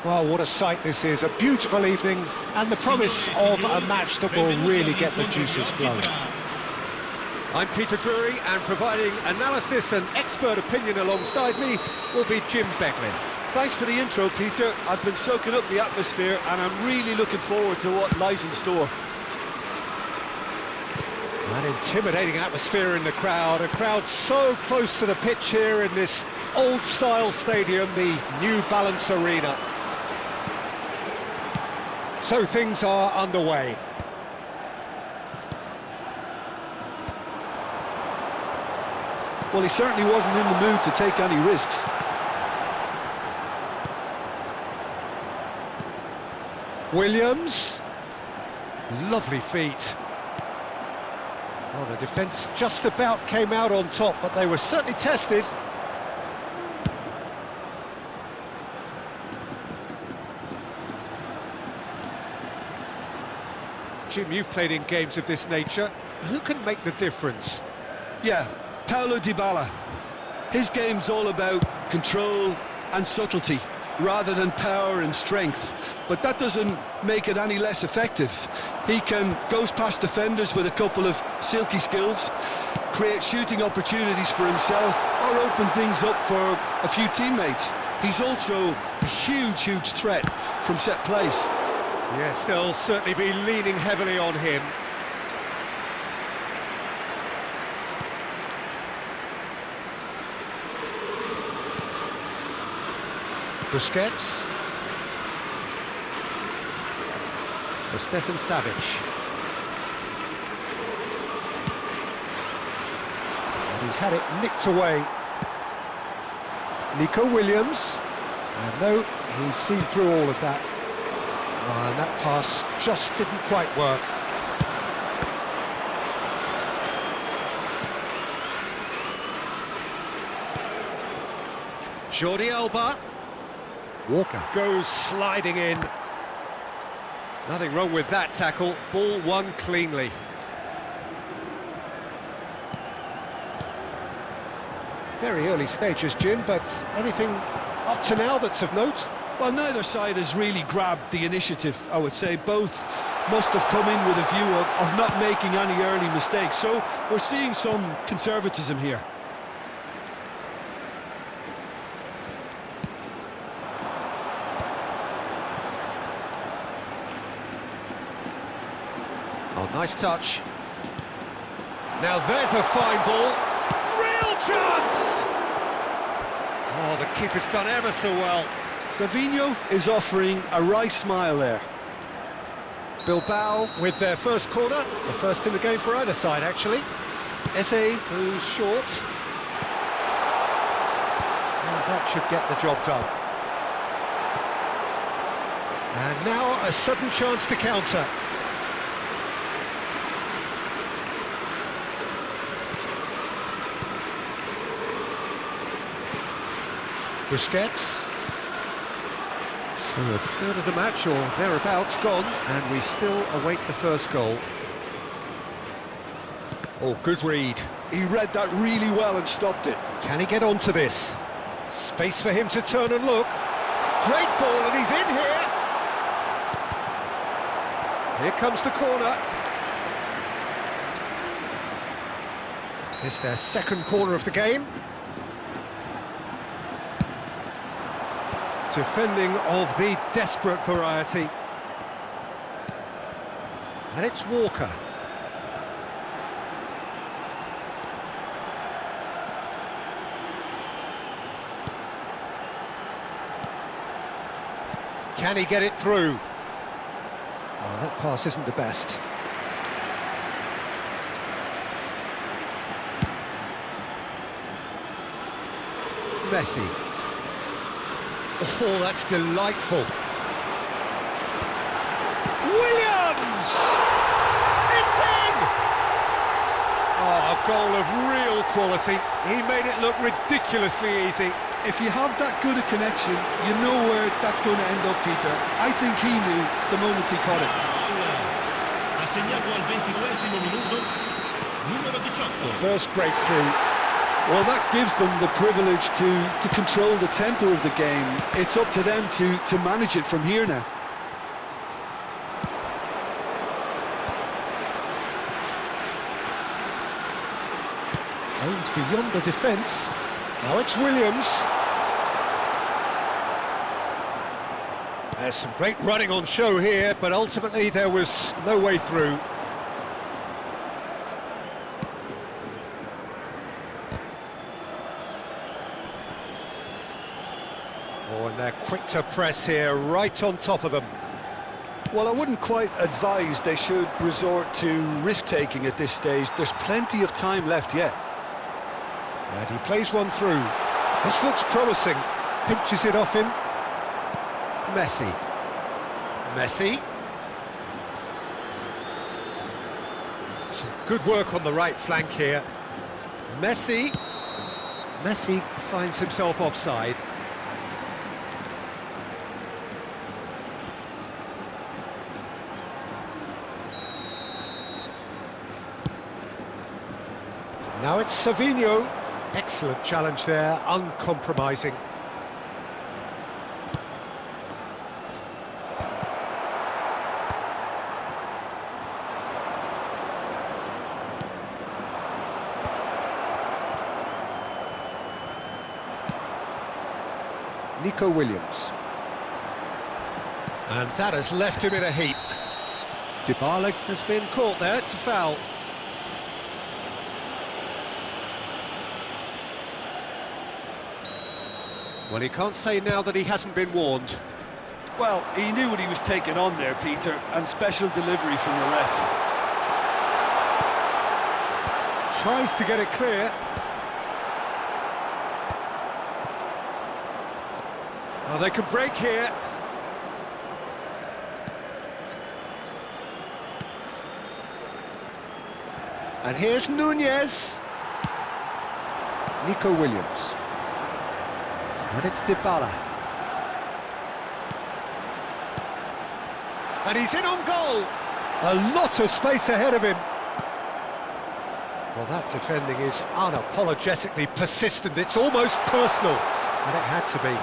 Well, what a sight this is, a beautiful evening, and the promise of a match that will really get the juices flowing. I'm Peter Drury, and providing analysis and expert opinion alongside me will be Jim Beglin. Thanks for the intro, Peter. I've been soaking up the atmosphere, and I'm really looking forward to what lies in store. An intimidating atmosphere in the crowd, a crowd so close to the pitch here in this old-style stadium, the New Balance Arena. So things are underway. Well, he certainly wasn't in the mood to take any risks. Williams. Lovely feet. Well, the defence just about came out on top, but they were certainly tested. Jim, you've played in games of this nature. Who can make the difference? Yeah, Paulo Dybala. His game's all about control and subtlety, rather than power and strength. But that doesn't make it any less effective. He can goes past defenders with a couple of silky skills, create shooting opportunities for himself, or open things up for a few teammates. He's also a huge threat from set plays. Yes, they'll certainly be leaning heavily on him. Busquets. For Stefan Savic. And he's had it nicked away. Nico Williams. And no, he's seen through all of that. And that pass just didn't quite work. Jordi Alba. Walker goes sliding in. Nothing wrong with that tackle. Ball won cleanly. Very early stages, Jim, but anything up to now that's of note? Well, neither side has really grabbed the initiative, I would say. Both must have come in with a view of not making any early mistakes. So we're seeing some conservatism here. Oh, nice touch. Now there's a fine ball. Real chance! Oh, the keeper's done ever so well. Savinho is offering a right smile there. Bilbao with their first corner, the first in the game for either side, actually. Eze goes short. And that should get the job done. And now a sudden chance to counter. Busquets. So a third of the match, or thereabouts, gone, and we still await the first goal. Oh, good read. He read that really well and stopped it. Can he get onto this? Space for him to turn and look. Great ball, and he's in here. Here comes the corner. It's their second corner of the game. Defending of the desperate variety. And it's Walker. Can he get it through? Oh, that pass isn't the best. Messi. Oh, that's delightful. Williams! It's in! Oh, a goal of real quality. He made it look ridiculously easy. If you have that good a connection, you know where that's going to end up, Peter. I think he knew the moment he caught it. The first breakthrough. Well, that gives them the privilege to control the tempo of the game. It's up to them to manage it from here now. Aims beyond the defence. Now it's Williams. There's some great running on show here, but ultimately there was no way through. Oh, and they're quick to press here, right on top of them. Well, I wouldn't quite advise they should resort to risk-taking at this stage. There's plenty of time left yet. And he plays one through. This looks promising. Pinches it off him. Messi. Messi. Some good work on the right flank here. Messi. Messi finds himself offside. Now it's Savinho. Excellent challenge there, uncompromising. Nico Williams. And that has left him in a heap. Dybala has been caught there, it's a foul. Well, he can't say now that he hasn't been warned. Well, he knew what he was taking on there, Peter, and special delivery from the ref. Tries to get it clear. Oh, they can break here. And here's Nunez. Nico Williams. And it's Dybala. And he's in on goal. A lot of space ahead of him. Well, that defending is unapologetically persistent. It's almost personal. And it had to be.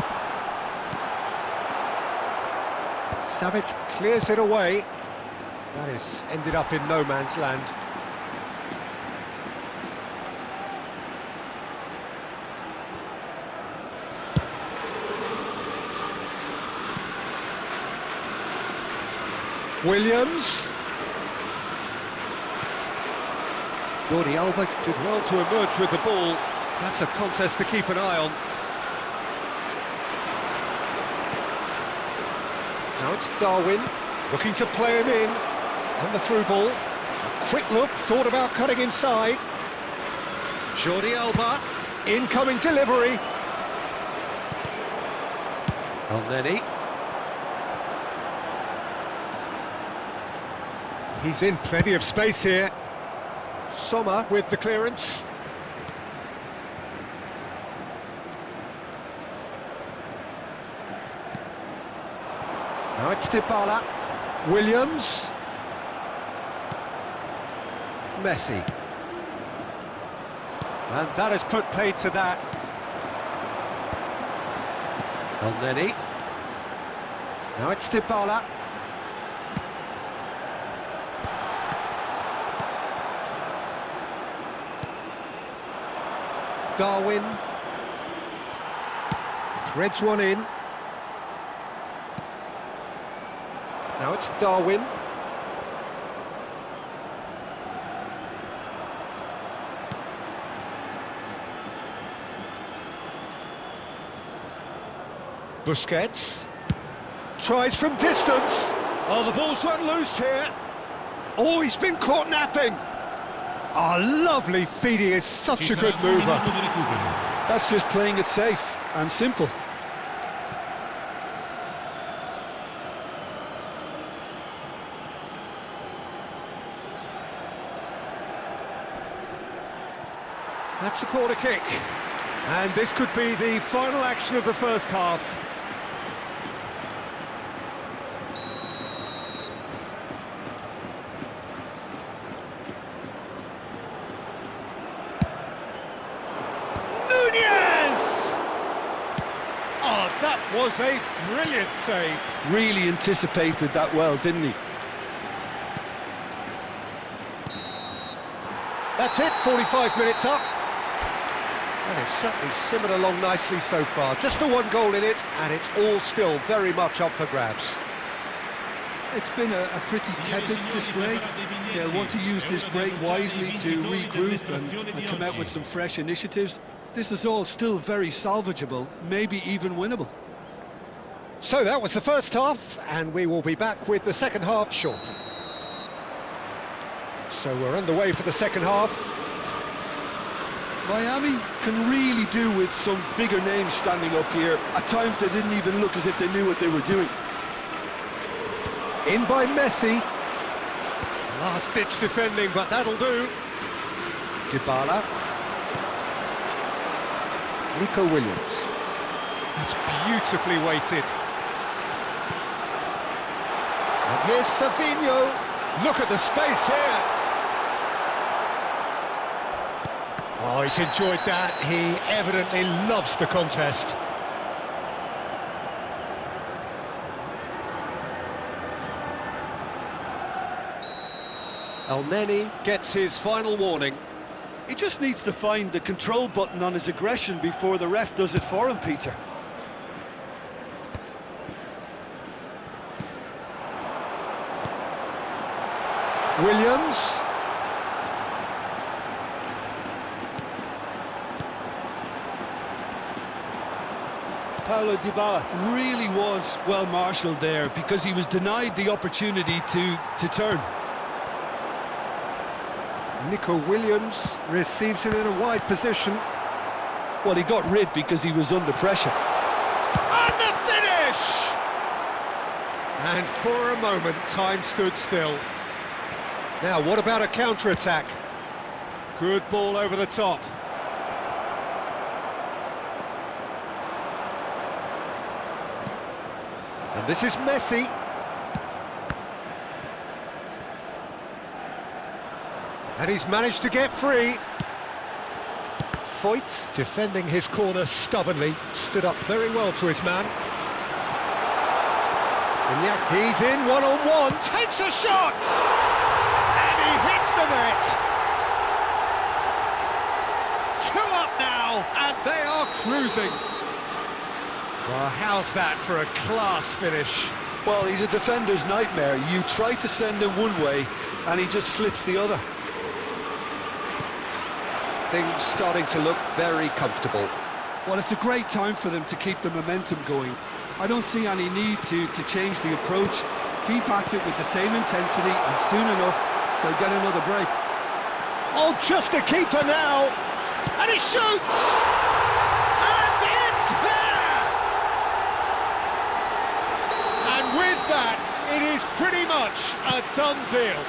Savic clears it away. That has ended up in no man's land. Williams. Jordi Alba did well to emerge with the ball. That's a contest to keep an eye on. Now it's Darwin, looking to play him in. And the through ball. A quick look, thought about cutting inside. Jordi Alba, incoming delivery. Elneny. He's in plenty of space here. Sommer with the clearance. Now it's Dybala. Williams. Messi. And that has put paid to that. Elneny. Now it's Dybala. Darwin threads one in. Now it's Darwin. Busquets tries from distance. Oh, the ball's run loose here. Oh, he's been caught napping. Oh, lovely feed, he is such a good mover. That's just playing it safe and simple. That's a corner kick. And this could be the final action of the first half. was a brilliant save. Really anticipated that well, didn't he? That's it, 45 minutes up. And it's certainly simmered along nicely so far. Just the one goal in it, and it's all still very much up for grabs. It's been a pretty tepid display. They'll want to use this break wisely to regroup and come out with some fresh initiatives. This is all still very salvageable, maybe even winnable. So that was the first half, and we will be back with the second half shortly. So we're underway for the second half. Miami can really do with some bigger names standing up here. At times they didn't even look as if they knew what they were doing. In by Messi. Last-ditch defending, but that'll do. Dybala. Nico Williams. That's beautifully weighted. And here's Savinho. Look at the space here. Oh, he's enjoyed that. He evidently loves the contest. El-Neni gets his final warning. He just needs to find the control button on his aggression before the ref does it for him, Peter. Williams. Paulo Dybala really was well marshalled there because he was denied the opportunity to turn. Nico Williams receives it in a wide position. Well, he got rid because he was under pressure. And the finish! And for a moment, time stood still. Now, what about a counter-attack? Good ball over the top. And this is Messi. And he's managed to get free. Foyt, defending his corner stubbornly, stood up very well to his man. He's in one-on-one, takes a shot! And he hits the net! 2 up now, and they are cruising. Well, how's that for a class finish? Well, he's a defender's nightmare. You try to send him one way, and he just slips the other. Things starting to look very comfortable. Well, it's a great time for them to keep the momentum going. I don't see any need to change the approach. Keep at it with the same intensity, and soon enough, they'll get another break. Oh, just a keeper now! And he shoots! And it's there! And with that, it is pretty much a done deal.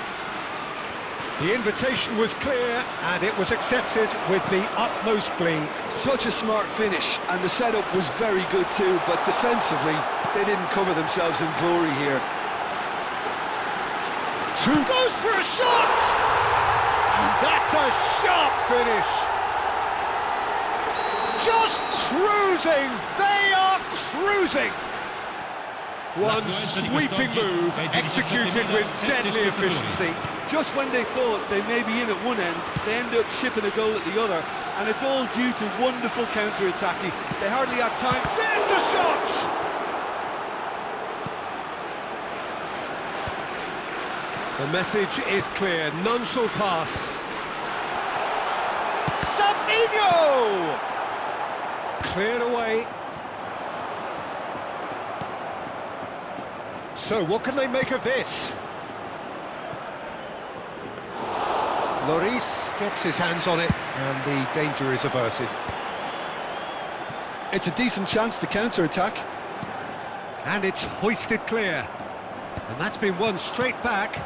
The invitation was clear, and it was accepted with the utmost glee. Such a smart finish, and the setup was very good too, but defensively, they didn't cover themselves in glory here. 2 goes for a shot! And that's a sharp finish! Just cruising! They are cruising! One sweeping move, executed with deadly efficiency. Just when they thought they may be in at one end, they end up shipping a goal at the other, and it's all due to wonderful counter-attacking. They hardly had time. There's the shot! The message is clear, none shall pass. Savinho! Cleared away. So, what can they make of this? Lloris gets his hands on it, and the danger is averted. It's a decent chance to counter-attack. And it's hoisted clear. And that's been won straight back.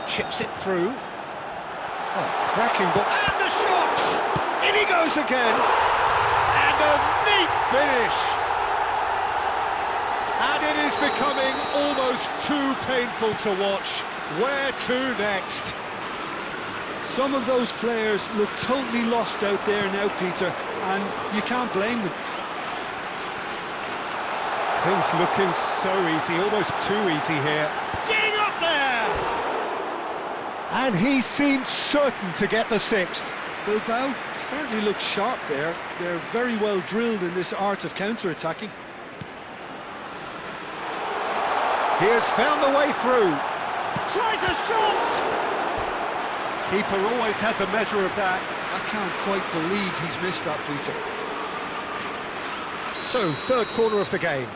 Chips it through. Oh, cracking ball. And the shot! In he goes again. And a neat finish. And it is becoming almost too painful to watch. Where to next? Some of those players look totally lost out there now, Peter, and you can't blame them. Things looking so easy, almost too easy here. Getting up there! And he seemed certain to get the sixth. Bilbao certainly looks sharp there. They're very well drilled in this art of counter-attacking. He has found the way through. Tries a shot! Keeper always had the measure of that. I can't quite believe he's missed that, Peter. So, third corner of the game.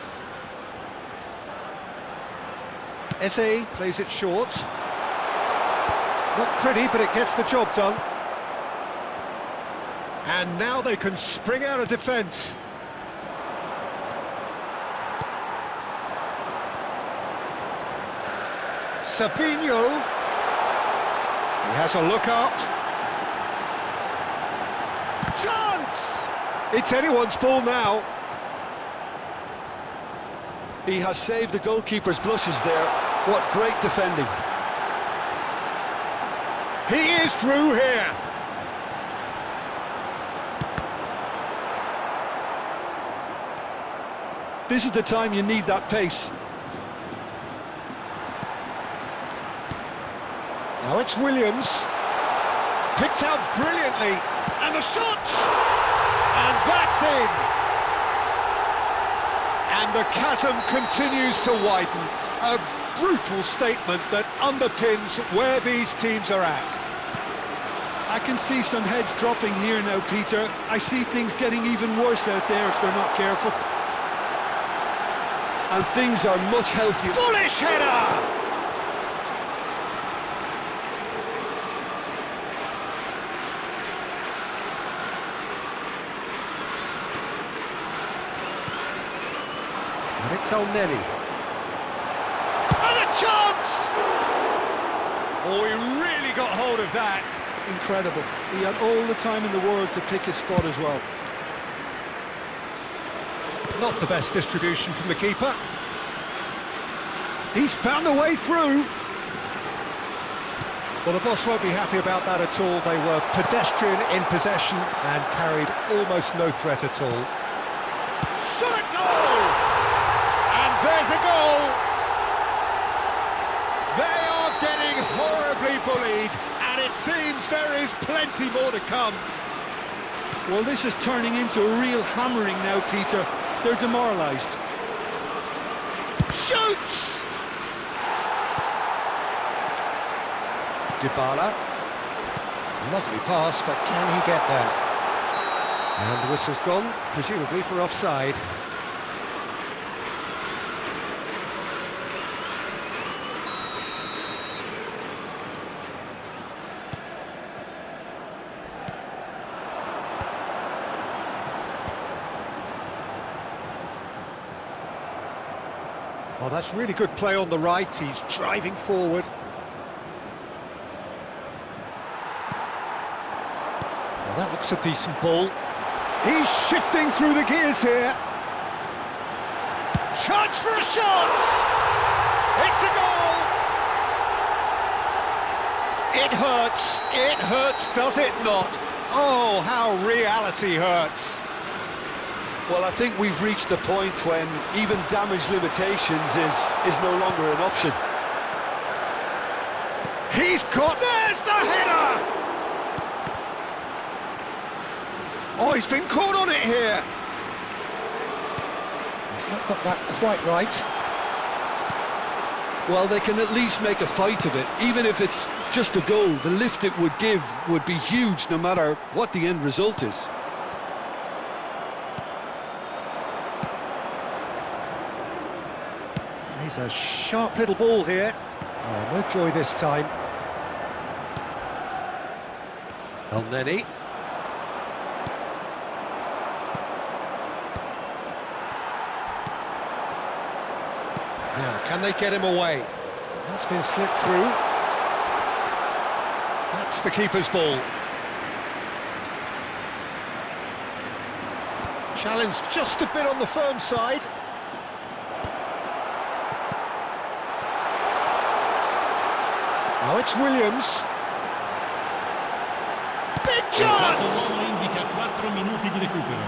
Eze plays it short. Not pretty, but it gets the job done. And now they can spring out of defence. Savinho. He has a look up. Chance! It's anyone's ball now. He has saved the goalkeeper's blushes there. What great defending. He is through here. This is the time you need that pace. Now it's Williams. Picked out brilliantly. And the shot! And that's in. And the chasm continues to widen. A brutal statement that underpins where these teams are at. I can see some heads dropping here now, Peter. I see things getting even worse out there if they're not careful. And things are much healthier. Bullish header! And it's Elneny. And a chance! Oh, he really got hold of that. Incredible. He had all the time in the world to pick his spot as well. Not the best distribution from the keeper. He's found a way through. Well, the boss won't be happy about that at all. They were pedestrian in possession and carried almost no threat at all. Shot at goal! And there's a goal! They are getting horribly bullied, and it seems there is plenty more to come. Well, this is turning into a real hammering now, Peter. They're demoralised. Shoots! Dybala. Lovely pass, but can he get there? And the whistle's gone, presumably for offside. Oh, that's really good play on the right. He's driving forward. Well, that looks a decent ball. He's shifting through the gears here. Chance for a shot! It's a goal! It hurts, does it not? Oh, how reality hurts. Well, I think we've reached the point when even damage limitations is no longer an option. He's caught. There's the header! Oh, he's been caught on it here. He's not got that quite right. Well, they can at least make a fight of it. Even if it's just a goal, the lift it would give would be huge no matter what the end result is. He's a sharp little ball here. Oh, no joy this time. Elneny. Now, can they get him away? That's been slipped through. That's the keeper's ball. Challenged just a bit on the firm side. Now it's Williams. Big chance! Indica 4 minuti di recupero.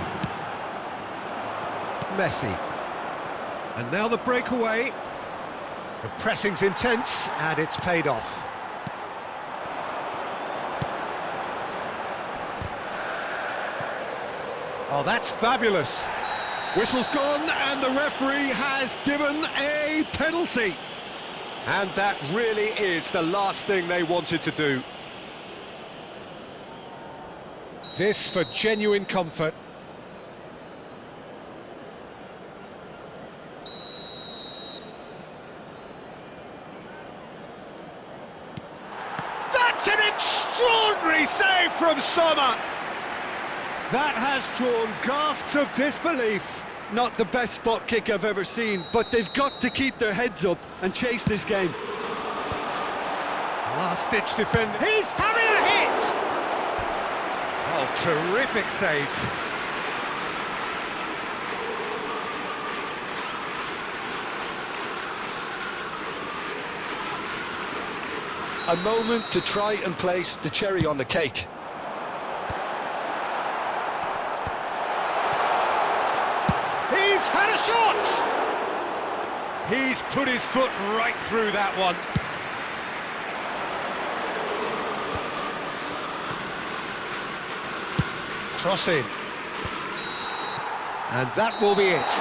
Messi. And now the breakaway. The pressing's intense, and it's paid off. Oh, that's fabulous. Whistle's gone, and the referee has given a penalty. And that really is the last thing they wanted to do. This for genuine comfort. That's an extraordinary save from Sommer. That has drawn gasps of disbelief. Not the best spot kick I've ever seen, but they've got to keep their heads up and chase this game. Last-ditch defend. He's having a hit! Oh, terrific save. A moment to try and place the cherry on the cake. He's had a shot! He's put his foot right through that one. Cross in. And that will be it.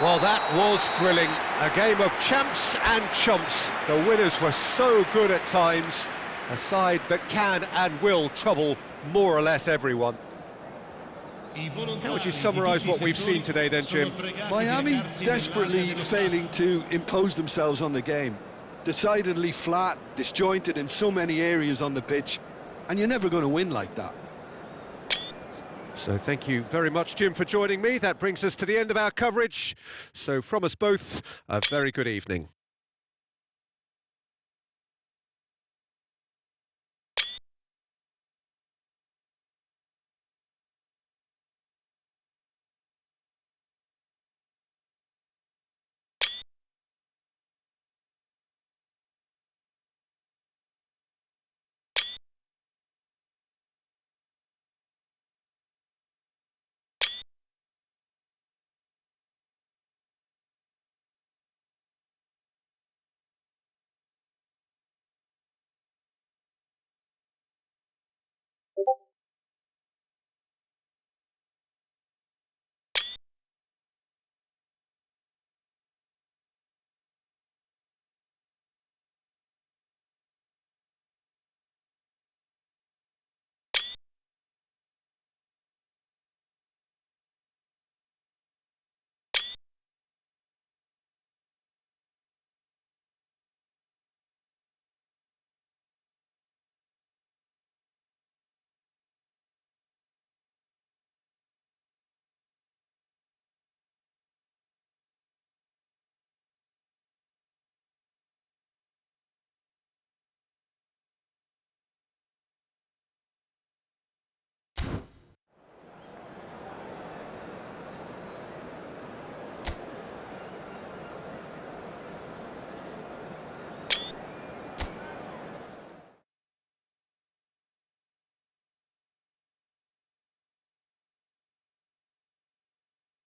Well, that was thrilling. A game of champs and chumps. The winners were so good at times. A side that can and will trouble more or less everyone. How would you summarise what we've seen today then, Jim? Miami desperately failing to impose themselves on the game. Decidedly flat, disjointed in so many areas on the pitch, and you're never going to win like that. So thank you very much, Jim, for joining me. That brings us to the end of our coverage. So from us both, a very good evening.